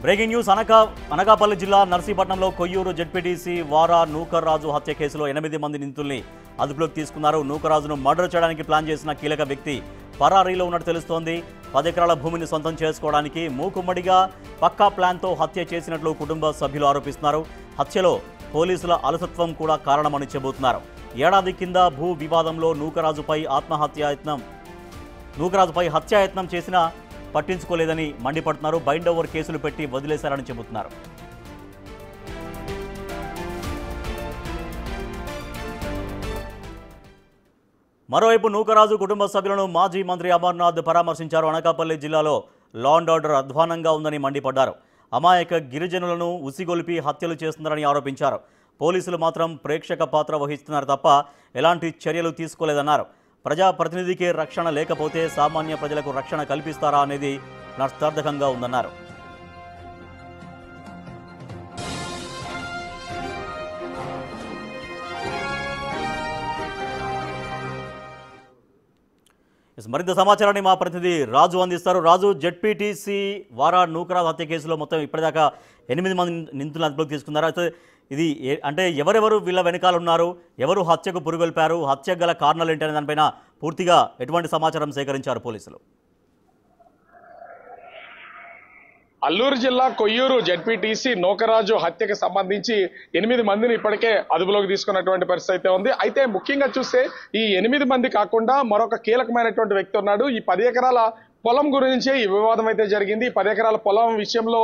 Breaking news Anakapalli జిల్లా నర్సీపట్నంలో Koyyuru ZPTC వారా నూకర్ రాజు హత్య కేసులో 8 మంది నిందితుల్ని అదుపులోకి తీసుకున్నారు. నూకరాజును మర్డర్ చేయడానికి ప్లాన్ చేసిన కీలక వ్యక్తి పరారీలో ఉన్నట్టు తెలుస్తోంది. 10 ఎకరాల భూమిని సొంతం చేసుకోవడానికి మూకుమ్మడిగా పక్కా ప్లాన్తో హత్య చేసినట్లు కుటుంబ సభ్యులు ఆరోపిస్తున్నారు. హత్యలో పోలీసుల అలసత్వం కూడా కారణమని చెబుతున్నారు. ఏడాది కింద భూ వివాదంలో నూకరాజుపై హత్యాయత్నం చేసినా పట్టించుకోలేదని మండిపడుతున్నారు. బైండ్ ఓవర్ కేసులు పెట్టి వదిలేశారని చెబుతున్నారు. మరోవైపు నూకరాజు కుటుంబ సభ్యులను మాజీ మంత్రి అమర్నాథ్ పరామర్శించారు. అనకాపల్లి జిల్లాలో లా అండ్ ఆర్డర్ అధ్వానంగా ఉందని మండిపడ్డారు. అమాయక గిరిజనులను ఉసిగొలిపి హత్యలు చేస్తున్నారని ఆరోపించారు. పోలీసులు మాత్రం ప్రేక్షక పాత్ర వహిస్తున్నారు తప్ప ఎలాంటి చర్యలు తీసుకోలేదన్నారు. ప్రజాప్రతినిధికి రక్షణ లేకపోతే సామాన్య ప్రజలకు రక్షణ కల్పిస్తారా అనేది నష్టార్థకంగా ఉందన్నారు. మరింత సమాచారాన్ని మా ప్రతినిధి రాజు అందిస్తారు. రాజు, జెడ్పీటీసీ వారా నూకరాజు హత్య కేసులో మొత్తం ఇప్పటిదాకా 8 మంది నిందితులను అదుపులోకి తీసుకున్నారు. అయితే ఇది అంటే ఎవరెవరు వీళ్ళ వెనకాల ఉన్నారు, ఎవరు హత్యకు పురుగొల్పారు, హత్య గల కారణాలు ఏంటనే దానిపైన పూర్తిగా ఎటువంటి సమాచారం సేకరించారు పోలీసులు? అల్లూరు జిల్లా కొయ్యూరు జెడ్పీటీసీ నూకరాజు హత్యకి సంబంధించి 8 మందిని ఇప్పటికే అదుపులోకి తీసుకున్నటువంటి పరిస్థితి అయితే ఉంది. అయితే ముఖ్యంగా చూస్తే ఈ 8 మంది కాకుండా మరొక కీలకమైనటువంటి వ్యక్తి ఉన్నాడు. ఈ 10 ఎకరాల పొలం గురించి ఈ వివాదం అయితే జరిగింది. 10 ఎకరాల పొలం విషయంలో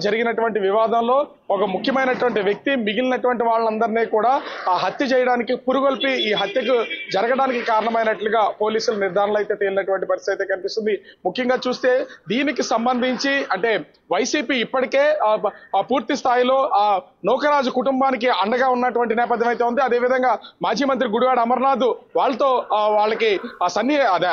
జరిగినటువంటి వివాదంలో ఒక ముఖ్యమైనటువంటి వ్యక్తి మిగిలినటువంటి వాళ్ళందరినీ కూడా ఆ హత్య చేయడానికి పురుగొల్పి ఈ హత్యకు జరగడానికి కారణమైనట్లుగా పోలీసుల నిర్ధారణలు అయితే తేలినటువంటి పరిస్థితి అయితే కనిపిస్తుంది. ముఖ్యంగా చూస్తే దీనికి సంబంధించి అంటే వైసీపీ ఇప్పటికే పూర్తి స్థాయిలో ఆ నూకరాజు కుటుంబానికి అండగా ఉన్నటువంటి నేపథ్యం అయితే ఉంది. అదేవిధంగా మాజీ మంత్రి గుడివాడ అమర్నాథ్ వాళ్ళకి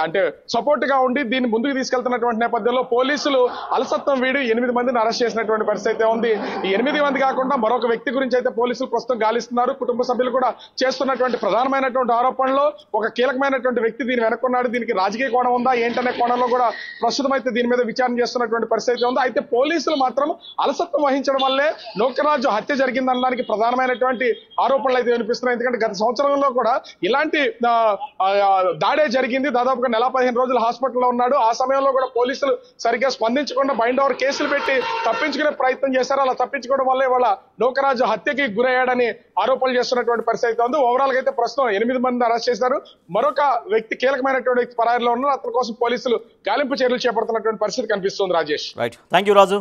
అంటే సపోర్ట్ గా ఉండి దీన్ని ముందుకు తీసుకెళ్తున్నటువంటి నేపథ్యంలో పోలీసులు అలసత్వం వీడి 8 మందిని అరెస్ట్ చేసినటువంటి పరిస్థితి అయితే ఉంది. ఈ 8 మంది కాకుండా మరొక వ్యక్తి గురించి అయితే పోలీసులు ప్రస్తుతం గాలిస్తున్నారు. కుటుంబ సభ్యులు కూడా చేస్తున్నటువంటి ప్రధానమైనటువంటి ఆరోపణలో ఒక కీలకమైనటువంటి వ్యక్తి దీని వెనుకున్నాడు, దీనికి రాజకీయ కోణం ఉందా ఏంటనే కోణంలో కూడా ప్రస్తుతం అయితే దీని మీద విచారణ చేస్తున్నటువంటి పరిస్థితి ఉంది. అయితే పోలీసులు మాత్రం అలసత్వం వహించడం వల్లే నూకరాజు హత్య జరిగిందనడానికి ప్రధానమైనటువంటి ఆరోపణలు అయితే వినిపిస్తున్నాయి. ఎందుకంటే గత సంవత్సరంలో కూడా ఇలాంటి దాడే జరిగింది. దాదాపుగా నెల 15 రోజులు హాస్పిటల్లో ఉన్నాడు. ఆ సమయంలో కూడా పోలీసులు సరిగ్గా స్పందించకుండా బైండ్ ఓవర్ కేసులు పెట్టి తప్పించుకునే ప్రయత్నం చేశారు. అలా తప్పించుకోవడం వల్లే వాళ్ళ నూకరాజు హత్యకి గురయ్యాడని ఆరోపణలు చేస్తున్నటువంటి పరిస్థితి ఉంది. ఓవరాల్ గా అయితే ప్రస్తుతం 8 మందిని అరెస్ట్ చేశారు. మరొక వ్యక్తి కీలకమైనటువంటి వ్యక్తి పరారీలో ఉన్నారు. అతని కోసం పోలీసులు గాలింపు చర్యలు చేపడుతున్నటువంటి పరిస్థితి కనిపిస్తుంది. Rajesh, right, thank you Raju.